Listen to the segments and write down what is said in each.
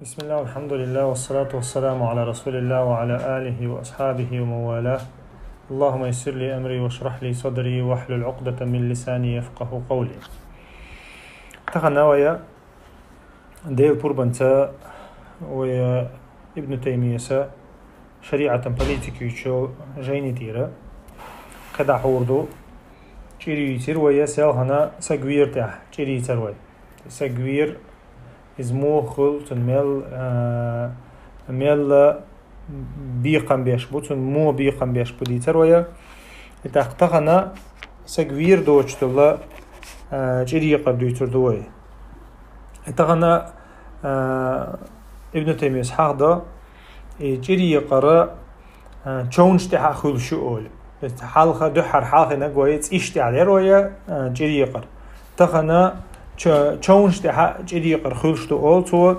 بسم الله والحمد لله والصلاة والسلام على رسول الله وعلى آله وأصحابه ومن والاه. اللهم يسر لي أمري واشرح لي صدري واحلل عقدة من لساني يفقه قولي. تخنا ويا ديل بوربنتا ويا ابن تيمية شريعة بوليتيكي شو جيني تيرا كدا حوردو تشيري يتير ويا سيالهنا ساقوير تاح تشيري يتروي ساقوير إزمو خلط ميل بيقم بيش بوتن مو بيقم بيش بودي ترويا تاقتغنا ساقوير دوش تلا تشيري قبدو يتردوي تاقنا ابن تيمية حاقدا تشيري يقرأ تشونش تاح خل شؤول حالخا دحر حالخا نقويت إيش تعلي رويا تشيري يقرأ تاقنا تشونش تاح تشيري يقرأ خلش تؤول تو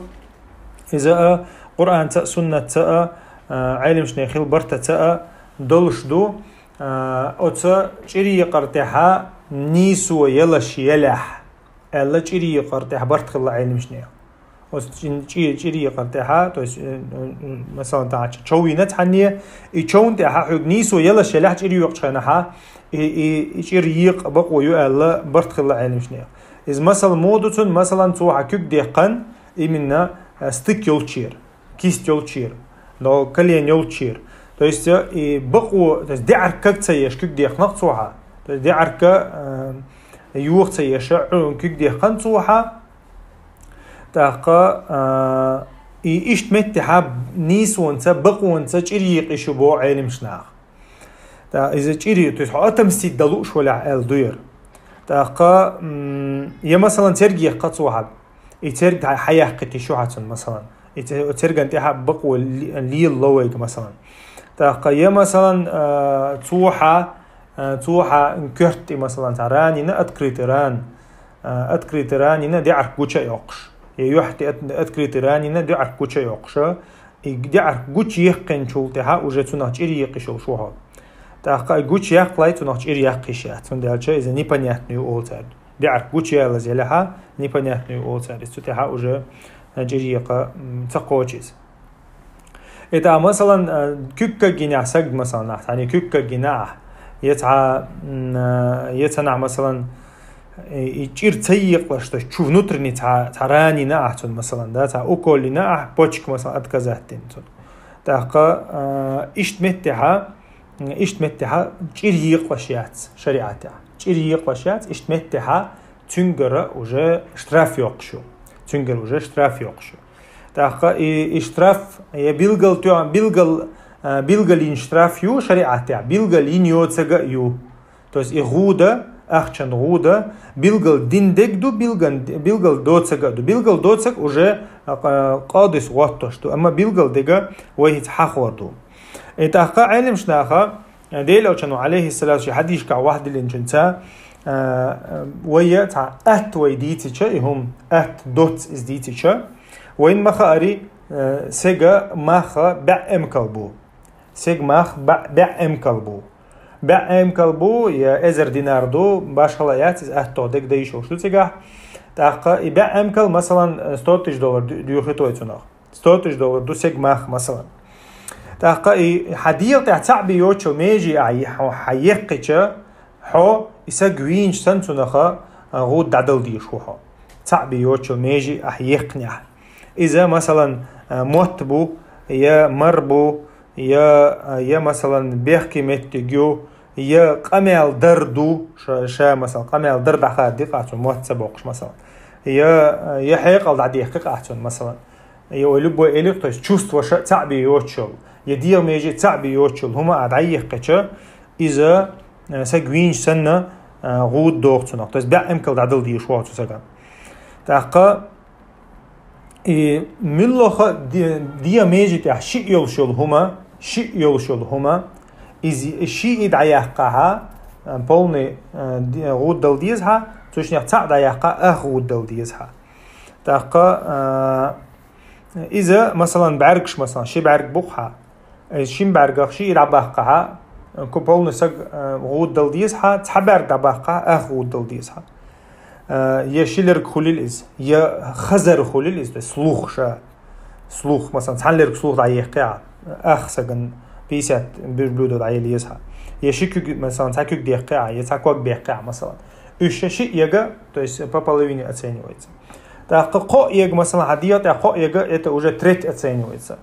إذا قرآن تا سنة تا علم شني خل برتا تا دولش دو أوتا تشيري يقرأ تاح نيسو يلش يلح ألا تشيري يقرأ تاح برت خل علم شني تشيري يقرأ تاح مثلا تاع تشوينت حنية يشون تاح حق نيسو يلش يلح تشيري يقرأ تشيري يق بقوا يألا برت خل علم شني إذا مثلا مودتون مثلا توع كيك دقن إمنا ستيك يولشير كيست يولشير لو كلين يولشير то есть بقوا دعر كتسيش كيك دقن توعها دعر ك يوختسيش كيك دقن توعها تاقا إيش متحب نيس وانت بقوا وانت تشريق يشبو علم شناخ تا إذا تشري تحو أتمسي دلوش ولا عال دوير تاقا يا مثلا ترجي قطوها يترج حياة قتشو حتى مثلا يترج أنت حب بقوة لي اللويك مثلا تاقا يا مثلا توحة انكرت مثلا تراني نا أتكري تراني نا دعر كوتشا يقش يحتي أتكري تراني نا دعر كوتشا يقش دعر كوتش يقن شولتها وجتنا تشري يقشو شوها تاقا гуч яқлайт унах ир яқишат он дальше из непонятную олцар дяр гуч яла зелеха непонятную олцар истутеха уже жириqa тақочис это مثلا كُكّ جناح سجد مثلا يعني كُكّ جناح يتنع مثلا يجير تيق لشت شو внутренний тарани нахтун مثلا да та околli нах почек مثلا отказаттин تاقا اشتمتها تشيريق وشيات شريعتها تشيريق وشيات اشتمتها تنجر وجا اشتراف يقشو تنجر وجا اشتراف يقشو تاقا اشتراف يبيلغل تو بيلغل اشتراف يو شريعتها بيلغل يوتسغا يو توس يغودا اخشن غودا بيلغل دين دغدو بيلغل دوتسغا دو بيلغل دوتسغ وجا قادس واتوشتو اما بيلغل دغا وهيت حخوردو إتاقا علم شناخا ديل أو كانوا عليه السلام شي حديش كع واحد اللي نجنتا ويا تاع أت ويديتشا هم أت دوت إز ديتشا وين مخا أري سجا مخا بعم كلبو سج مخ بعم كلبو بعم كلبو يا إزر دينار دو باش خلايات إز أت تودك دايشو شو سجا تاقا بعم كل مثلا $100 ديوخيتو يتناخ $100 دو سج مخ مثلا تاقا حديق تاع تعبي يوتشو ميجي حيقيتشا حو يساقوينش سنتونخا غود دعدل ديشوها تعبي يوتشو ميجي أحيقنح إذا مثلا موتبو يا مربو يا مثلا بيحكي متجو يا قميل دردو شا مثلا قميل درد عخاديق عشان موت سبوقش مثلا يا حيقل دعديق عشان مثلا يولبو إليقتوش чувство تعبي يوتشو يدير ميجي تعبي يوتشل هما عدعيقتشا إذا ساقوينش سنة غود دوغتسوناق تاس بيع امكال دعدل دي شواتو ساقا تاقا ملوخا دي ميجي تاع شي يولشل هما إذا شي إدعيقها بولني غود دل ديزها توشنيق تاع دعيقها غود دل ديزها تاقا إذا مثلا بعرقش مثلا شي بعرق بوخها شي بعرق شي يلعبها كوبول نسق غود دل ديزها تحبر دباقها غود دل ديزها يا شيلر خليل إز يا خزر خليل إز سلوخ شا слух مثلا تحلل слух دا يقع أخسجن 50 верблюда да يليزها يشيك مثلا تاكيك بيقع يتاكوك بيقع مثلا ущеши ега, то есть по половине оценивается. Так ко ег مثلا хадият, а ко ега это уже треть оценивается.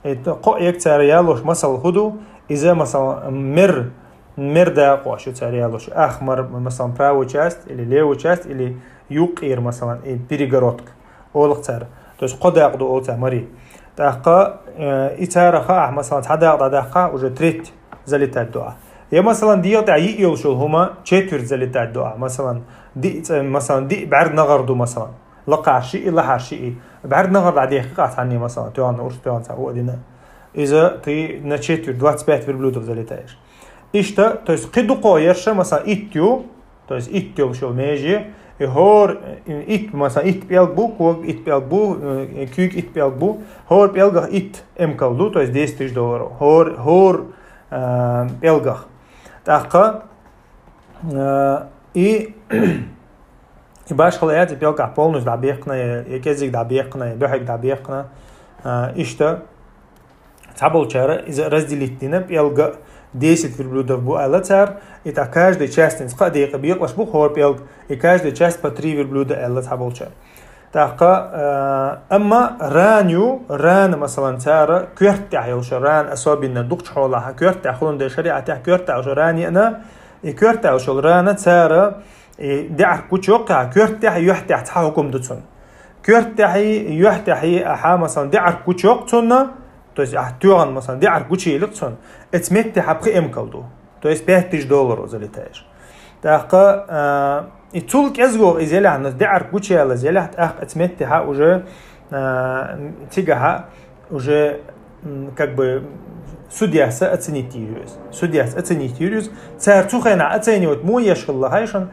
Это ко ег цариялош масал худу из-за مثلا мир да кош цариялош ахмар مثلا правую часть или левую часть или юqir مثلا и перегородка олх цар. То есть қодақ ду олца мари. Так и цараха مثلا хадaq да уже треть залетает дуа. Я مثلا ديات عي يلشل هما четверть залетает дуа. مثلا دي بعد نغردو مثلا لقى شيء لها شيء بعد نغرد عادي قاعد عني مثلا توان ورش توان ساعة دينا إذا ты на четверть 25 верблюдов залетаешь. И что, то есть قدو قايرش مثلا إتيو, то есть إتيو شو ميجي هور إت مثلا إت بيلبو كوج إت بيلبو كيك إت بيلبو هور بيلغ إت إمكالدو, то есть $10,000 هور بيلغ تاقا и باش خليات بيلقى полностью добегна, язык добегна, бехек добегна, и что табл чара разделить на пелга 10 верблюдов бу алатар, и так каждая часть нскадейка беглаш бу хор пелг, и каждая часть по 3 верблюда алла табл чар. Так, أما ران مثلا تارا كيرتع يوشا ران أصابنا دكتش حولها كيرتع خلون ده شريعة كيرتع وش راني أنا كيرتع وش ران تارا دعر كوتشوقع كيرتع يحتع تحكم دتون كيرتع يحتع أحا مثلا دعر كوتشوقتنا то есть ахтюан مثلا دعر كوتشي لقتون اتمت حبقي إمكالدو то есть $5,000 залетаешь. Так, и тулк язгор изелях на дяр кучела зелях ах отметиха уже тигаха уже как бы судьяса оценитирует. Судьяс оценитирует. Царь цухайна оценивает мой ешхалла хайшан.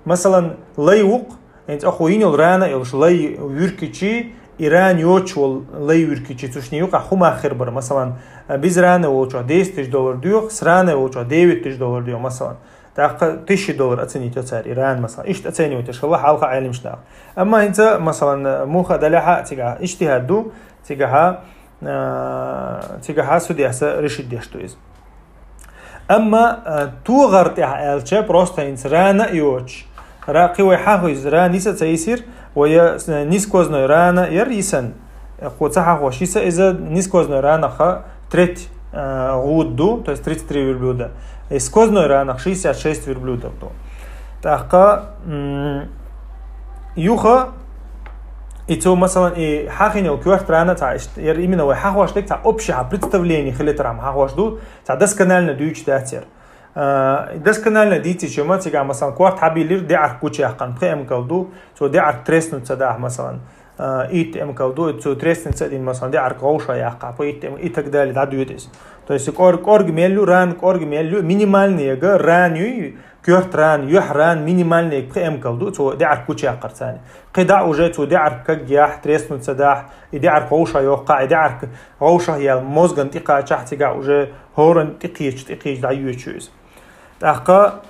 Масалан лайук, энт ахуинил рана илш лай юркичи Иран йочул лай юркичи цушниюк ахума хирбар. Масалан biz rana olčo $10,000 diyor, srana olčo $9,000 diyor масалан. Так $1,000 оценить царь Иран مثلا إيش تأценивать إيش الله حلقة علم شناق أما أنت مثلا موخة دلها تيجا اجتهادو تيجا سودياسة رشيد ديشتويز أما تو غرت ألشة просто إنت رانا يوش راقي ويحاهوز رانيسة تيسير ويا نيسكوزنا رانا يريسن قوتها خوشيسة إذا نيسكوزنا رانا خا تريت غودو то есть 33 верблюда. Из козной ранах 66 верблюдов. Так, юха, и то, масалан, и хахинил кверт рана, именно вы хахваштек, та общее представление хилитрам хахвашду, та досконально дюч датер. Досконально дити, чем это, масалан, кварт хабилир, деар кучи ахкан, пхем калду, то деар треснуться да, масалан. Ит эмкалду, то треснуться один, масалан, деар гауша яхка, и так далее, да, дюйтесь. То есть коргмелю ран коргмелю минимальные раню кёрт ран юх ран минимальные пхем калду то дяр куча قرصاني قدا уже то дяр как ях треснуться да и дяр гауша ёqa дяр гауша я мозган тиqa чахтига уже хоран тиqich да ючуз таqa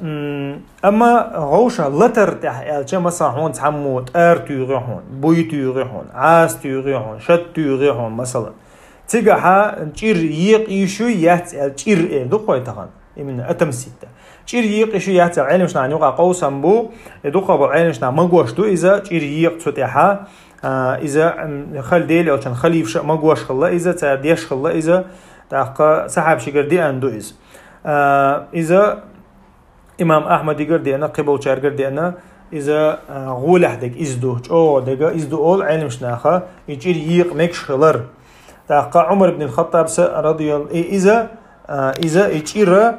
اما гауша латер тах элче مثلا هون تحموت ار تيغون بوي تيغون عاس تيغون شت تيغون مثلا تيجاها تير يق يشو يات تير دو قويتهان من اتمسيت تير يق يشو يات علم شنا نوقع قوسم بو دو قبو علم شنا مغوشتو اذا تير يق تتها اذا خل ديل او كان خليف مغوش خلا اذا تاديش خلا اذا تاق صاحب شجردي اندو اذا امام احمد يقردي انا قبو شارقردي انا اذا غول حدك ازدو او دغ ازدو اول علم شناخه يجير يق مكش خلر تاق عمر بن الخطاب رضي الله إذا إيشيرا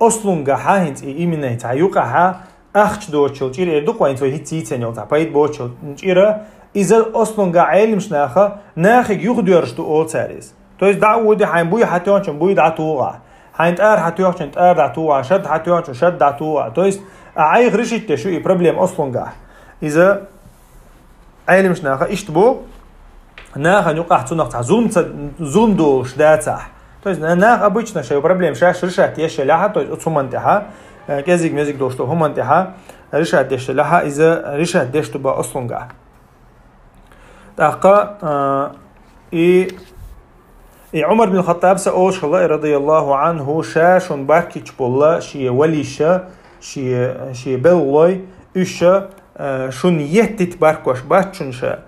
أصلونجا هاينت إيمينة تعيقها أخش دوتشل إيشيرا يدقوا إنتوا هيتيتين يلتا بايد بوتشل إيشيرا إذا أصلونجا علم شناخه ناخج يخديرش تو أول ساريس تويس دعودي حين بوي حتيانشن بوي دعتوها حين تار حتيانشن تار دعتوها شد حتيانشن شد دعتوها تويس عايغ رشيت شو يبروبلم أصلونجا إذا علم شناخه إشتبو ناخ نقع تنقطع ظلم دوش داتح то есть нах обычно что проблем шаш решать еще ляха то есть уцумантиха язык мязык до что хумантиха решать еще ляха из решать де чтобы ослунга تاقا عمر بن الخطاب سأوش الله رضي الله عنه شاشون باكيش بالله شي وليشا شي بلوي إيشا شون يتت باركوش باتشنشا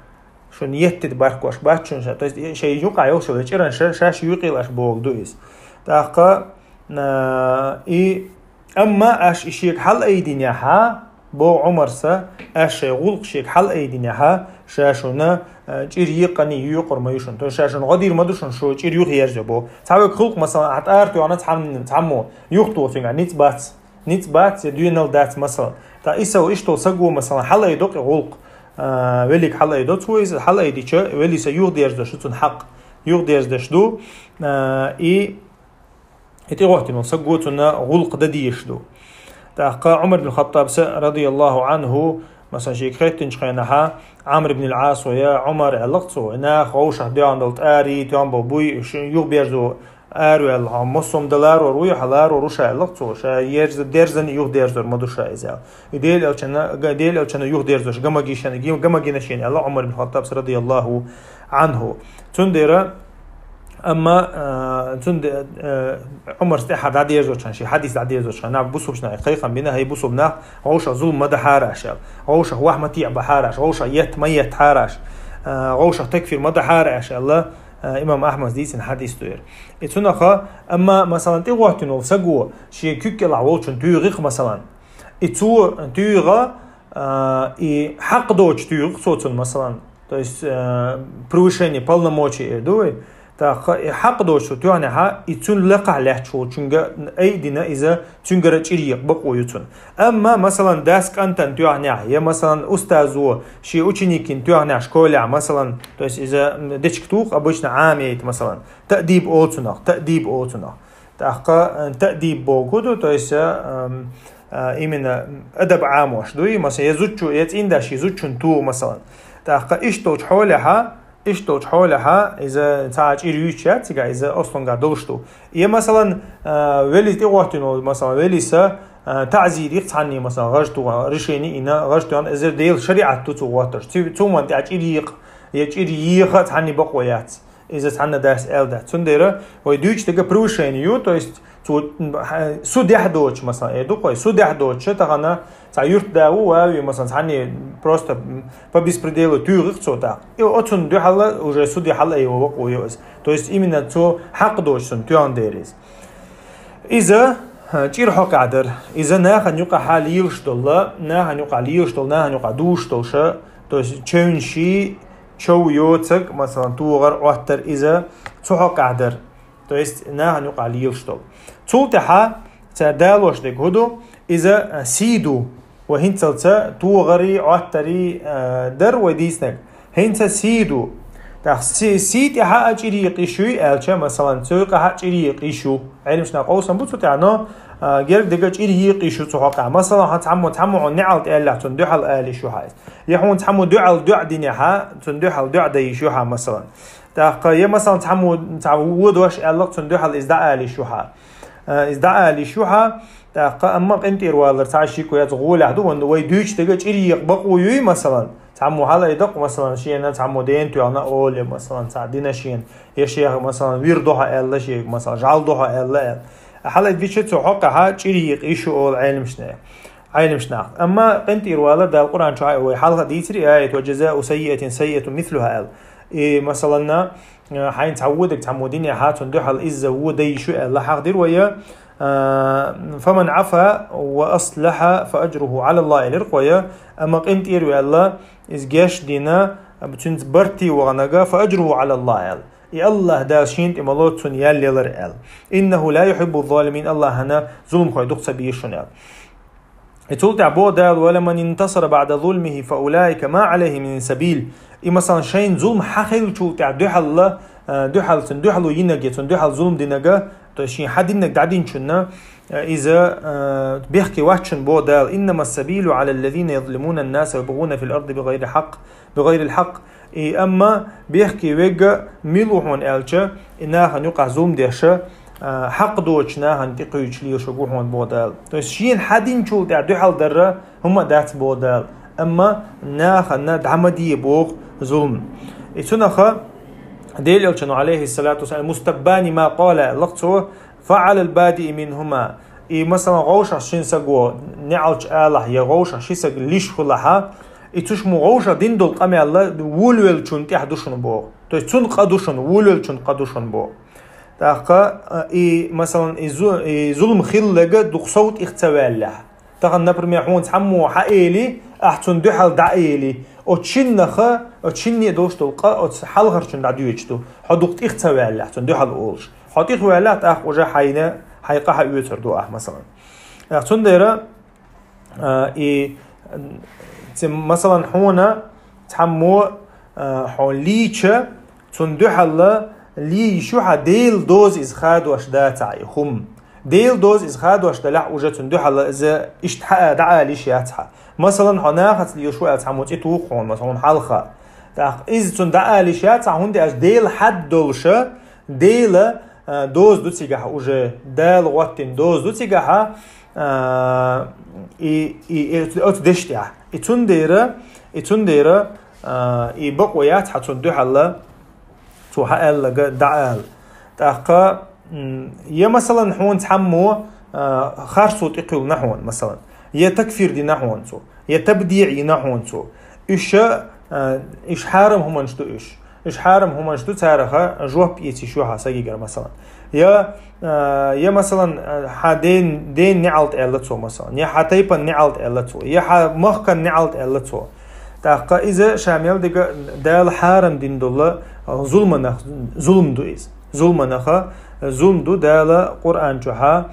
شون يتت باركوش باتشنشا تو شي يوقع يوصل إيران شاش يقيلاش بوق دويس تاقا أما أش إشيك حل أيدين ها بو عمر سا أش غلق شيك حل أيدين ها شاشونا جير يقني يقر ما يشون تو شاشون غدير ما دوشون شو جير يوخ يرجع بو تعبك خلق مثلا عتارتو أنا تعمو يوختو فينا نيت بات يدينال دات مثلا تا إيسو إشتو سقو مثلا حل أيدوك غلق وليك حل أيدوت هو إذا حل أيديش ولي سيوخ يرجع شو تون حق يوخ يرجع شدو إتيغوتي سقو تنا غلق دديش دو تاقا عمر بن الخطاب رضي الله عنه مثلا شي كريتن شخينها عمرو بن العاص ويا عمر علقتو انا خوشه ديان دلت اري تيان بوي يو بيرزو ارو المصوم دولار وروي حلار وروشا علقتو شا يرز درزن يو درزر مدوشا ازال يديل او چنا يو درزش گمگيشن گمگينشين الله عمر بن الخطاب رضي الله عنه تنديره اما تند عمر استحد عدي يزوجان شي حديث عدي يزوجان نعم بوسوبشنا حقيقه بينا هي بوسوبنا غوشه ظلم مدى حارش غوشه وحمتي بحارش غوشه يت ميت حارش غوشه تكفير مدى حارش الله امام احمد ديسن حديث توير اتنخا اما مثلا تيغوتنو سغو شي كيكلا وولچن تيغ مثلا اتو تيغا حق دوچ تيغ соцун مثلا то есть превышение полномочий دوي تا حق دوشو تياني ها يتون لقع لحشو چونگا اي دينا اذا چونگا چريق بقويتون اما مثلا داسك انتن تياني يا مثلا استاذو شي ученикин تياني школе مثلا то есть اذا دچكتوق обычно عاميت مثلا تأديب اوتنا تاقا تأديب بوغودو то есть именно ادب عام واشدوي مثلا يزوچو يتينداش يزوچون تو مثلا تاقا اشتوچ حولها إذا تاج إيريوشات تيجا إذا أصلاً قاعد دلشتو إيه مثلاً ولي تقوتينو مثلاً ولي سا تعزير يقطعني مثلاً غجتو رشيني إنا غجتو عن إذا ديل شريعة تتواترش توما تاج إيريق تعني بقويات إذا تعني داس ده تنديره ويدوش تيجا بروشينيو то есть судья дочь مثلا эдукой судья дочь тагана цаюрт дау вави مثلا тани просто по беспределу тюрих цота и отун дюхала уже судья хала его вакуёс то есть именно то хак дочь сон тюандерис إذا чир хакадер إذا нахан юка халил штолла нахан юка лил штол нахан юка душ штолша то есть чөнши чоу йоцак مثلا тугар оттер إذا цохакадер то есть нахан юка лил штол تولتها تدالوش دهودو إذا سيدو وهنتلتا توغري عتري در وديسنك هنت سيدو سيد ها أجري قيشوي ألشة مثلا سوق ها أجري قيشو علمش ناقوسا بوتو تعنا غير دقة أجري قيشو تحقق مثلا هتعمو نعل تأله تندحل آلي شو هاي يحون تعمو دعل دع دينها تندحل دع ديشوها مثلا تاقا مثلا تعمو ودوش ألق تندحل إزداء آلي شو هاي إزداء لشوها تاقا أما قنتير والر تعشيكو يتغول عدو وندو ويدوش تقاش إري يقبقو يوي مثلا تعمو هلا يدق مثلا شيئا تعمو دين تيانا أولي مثلا تعدينا شيئا يشيخ مثلا ويردوها ألا شيخ مثلا جعلدوها ألا هلا يدوش تحقها إري يقيشو أول علمشنا أما قنتير والر دا القرآن شعائي ويحالها ديتري آية وجزاء سيئة مثلها أل مثلا حين تعودك تعمودين يا هاتون دوحل إزا ودي شو الله حقدر ويا فمن عفا وأصلح فأجره على الله الرقويا أما قنت إيرو الله إز جاش دينا بتنت برتي وغنقا فأجره على الله يا الله داشينت إمالوتون يالي لرقال إنه لا يحب الظالمين الله هنا ظلم خوي دقصة بيشون يتولت عبو دال ولمن انتصر بعد ظلمه فأولئك ما عليه من سبيل مثلا شين ظلم حخيل تشولت دوحل دوحل ينجي دوحل ظلم دينجا تشين حد إنك دعدين شنا إذا بيحكي وحشن بو دال إنما السبيل على الذين يظلمون الناس ويبغون في الأرض بغير الحق أما بيحكي ويجا ميلوحون ألشا إنها نقع ظلم ديشا حق دوچنا هنتقيش لي شغوحون بودال تو شين حدين شول تاع دوحل دره هما دات بودال اما ناخنا دعمدي بوق ظلم إتناخا ديل يلشنو عليه الصلاة والسلام مستباني ما قال لقطه فعل البادئ منهما مثلا غوش عشان سقوا نعلش آله يغوش عشان سق ليش خلها إتوش مغوش دين دول قامي الله وولول چون تي حدوشن بو تو چون قدوشن وولول چون قدوشن بو تاقا مثلا ظلم خيل لغا دقصوت اختوال تاقا نبرمي حون تحمو حقيلي احتون دو حال دعيلي او تشين نخا او تشين يدوش تلقا او حال غرشن دعدو يجدو حدوقت اختوال احتون دو حال اولش حديق والات اخ وجا حينا حيقا حيوتر دو اخ مثلا احتون ديرا مثلا حونا تحمو حون ليتشا تندو حال لي شو حديل دوز إزخاد واشدات عيهم ديل دوز إزخاد واشدلع وجت ندو حلا إذا اشتحق دعا ليش ياتها مثلا هناخت لي شو أتحموت إتوقعون مثلا حلقة إذا تندعا ليش ياتها هندي أش ديل حد دولشة ديل دوز دو تيجاها وجه دال واتين دوز دو تيجاها أتدشتها إتنديرة إبقويات حتندو حلا حقل لقى دعال تاقا يا مثلا حون تحمو خارصوت اقل نحون مثلا يا تكفير دي نحون تو يا تبديع نحون تو إيش حارم هم نشتو إيش حارم هم نشتو تارخا جوه بيتي شو حاساقيقر مثلا يا مثلا دين نعلت إلتو مثلا يا حتيبا نعلت إلتو يا مخكا نعلت إلتو تاقا إذا شامل دال حارم دين دولا ظلم دو إز ظلم دو دال قرآن جوها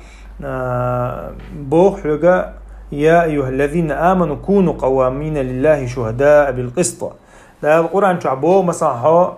بوخ يقى يا أيها الذين آمنوا كونوا قوامين لله شهداء بالقسط دال القرآن جوها بو مثلا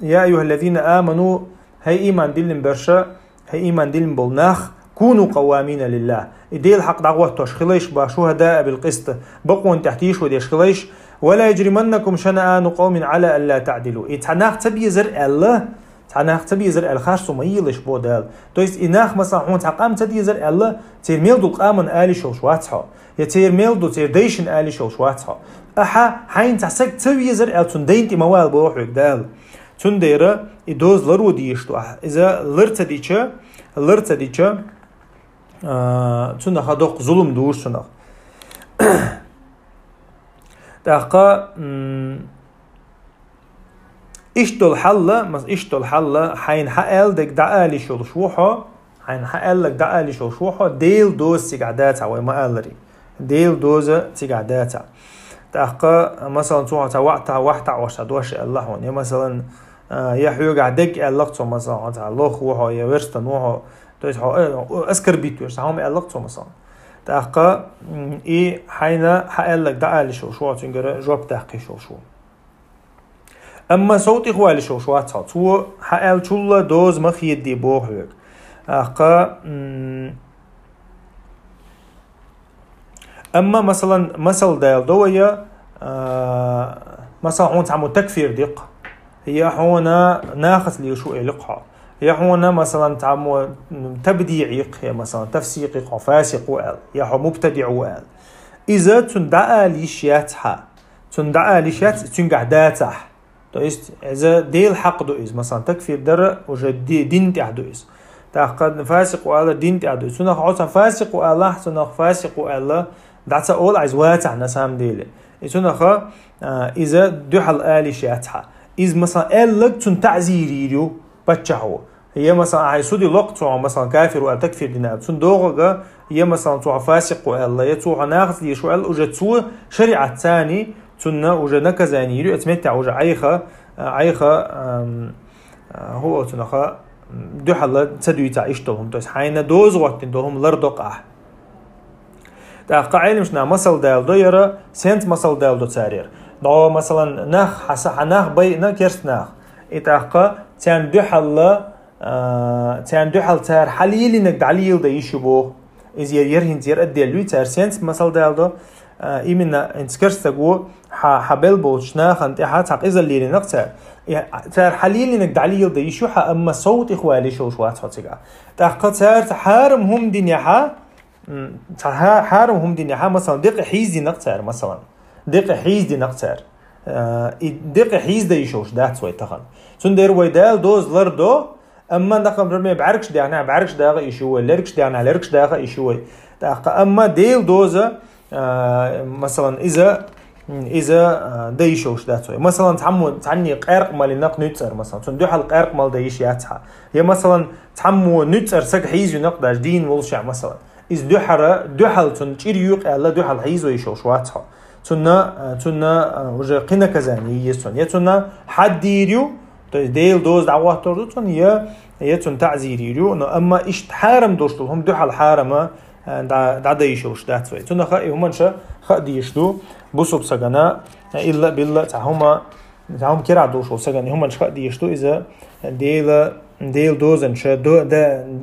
يا أيها الذين آمنوا هاي إيمان دلن برشا هاي إيمان دلن بولناخ كونوا قوامين لله إديل حق دعوة تشخليش بشهداء بالقسط بقون تحتيش وديش خليش ولا يجرمنكم شنآن قوم على ألا تعدلوا إتعناخ تبيزر الله تعناخ تبيزر الخاص ميلش بودال تويست إناخ مثلا هون تقام تبيزر الله تيرميل دو قامن آلي شوشواتها يا تيرميل دو تيرديشن آلي شوشواتها أحا حين تحسك تبيزر التون دينتي موال بروحك دال تنديرة إدوز لرو ديشتو إذا لرتديشة تنخ دوق ظلم دوش تنخ تاقا اشتو الحل حين حقل دك دعالي شوشوحا حين حقل لك دعالي شوشوحا ديل دوز تقعداتها وما قالري ديل دوز تقعداتها تاقا مثلا توحا وحتا وشتدوش الله هون مثلا يحيو قعدك ألقتو مثلا تعلق وحا يورستن وحا أسكر بيتو يرسحهم ألقتو مثلا تاقا حين حقل لك دعالي شوشوحا تنقر جواب تحقي شوشوحا أما صوتي خوالي شوشوحا تو حقل شولا دوز مخيد دي بوحيك أقا أما مثل دايل دوية مثلا هون تعمل تكفير دق هي هون ناخذ لي شو إلقها هي هون مثلا تعمل تبديعيق هي مثلا تفسيق فاسق وقال هي هو مبتدع وقال إذا تندعى ليشياتها تنقعداتها تويست إذا ديل حق دوئز مثلا تكفير در وجد دين تحدوئز تاقد فاسق وقال دين تحدوئز تنخ عوتا فاسق وقال تنخ فاسق وقال دعتا أول عايز واتع نسام ديلي تنخ إذا دوحل آلي شياتها إذا مثلا قال لك تن تعزيريريو بتشعو هي مثلا عايزودي لقطو مثلا كافر وقال تكفير دينا تن دوغا هي مثلا توع فاسق وقال يتوع ناخذ لي شو قال وجدتو شريعة تاني تنا وجد نكزانيريو اتمتع وجد عيخة هو تنخ دوحل تدوي تعيشتهم توس حين دوز وقتين دوهم لردقع تاقا علم شنا مسل دال دويرة سنت مسل دال دو تارير دو مثلا نخ حسا نخ بي نكرس نخ اتاقا تان دوحل تار حليل نك دعليل دا يشبوه إذ يرهن تير أديلوي تار سنت مسل دال دو إيمنا انتكرس تقو حبل بوشناخ انت حاتق إذا اللي نقتار تار حليل نك دعليل دا يشوحا أما صوت إخوالي شوشوات حتقا تاقا تار تحارم هم دنياها حارم هم دنياها مثلا دق حيز دي نقتار مثلا دق حيز دي نقتار دق حيز ده يشوش ده سوي تخن سندر ويدال دوز لردو اما دقم رمي بعركش دانا بعركش داغا يشوي لركش دانا لركش داغا يشوي دقا اما ديل دوزا مثلا اذا ده يشوش ده سوي مثلا تعني قرق مال نق نتسر مثلا سندو حل قرق مال ده يش ياتها هي مثلا تحمو نتسر سق حيز ينقداش دين ولشع مثلا إذ دوحل تنشيريوق الله دوحل حيز ويشوش واتها تنا وجه قنا كزاني يسون يتنا حد يريو ديل دوز دعوات تردو تن يتن تعزير يريو إنه أما إشت حارم دوشتو هم دوحل حارمه دا يشوش دات سوي تنا خا هم انشا خا ديشتو بوسوب سجنا إلا بالله تعهم كرع دوشو سجنا هم انشا ديشتو إذا ديل دوز انشا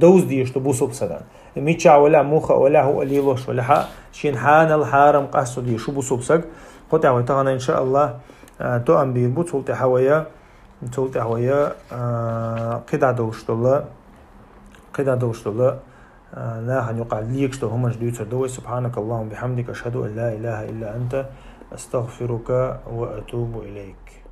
دوز ديشتو بوسوب سجنا ميتشا ولا موخا ولا هو ليلوش ولا حق شين حان الحارم قاسو دي شو بوسوبسك قطع وتغنى ان شاء الله تو ام بيربو تولت حويا قطع دوشتولا لا هنقع ليكش تو هم جديد دوي سبحانك اللهم بحمدك اشهد ان لا اله الا انت استغفرك واتوب اليك.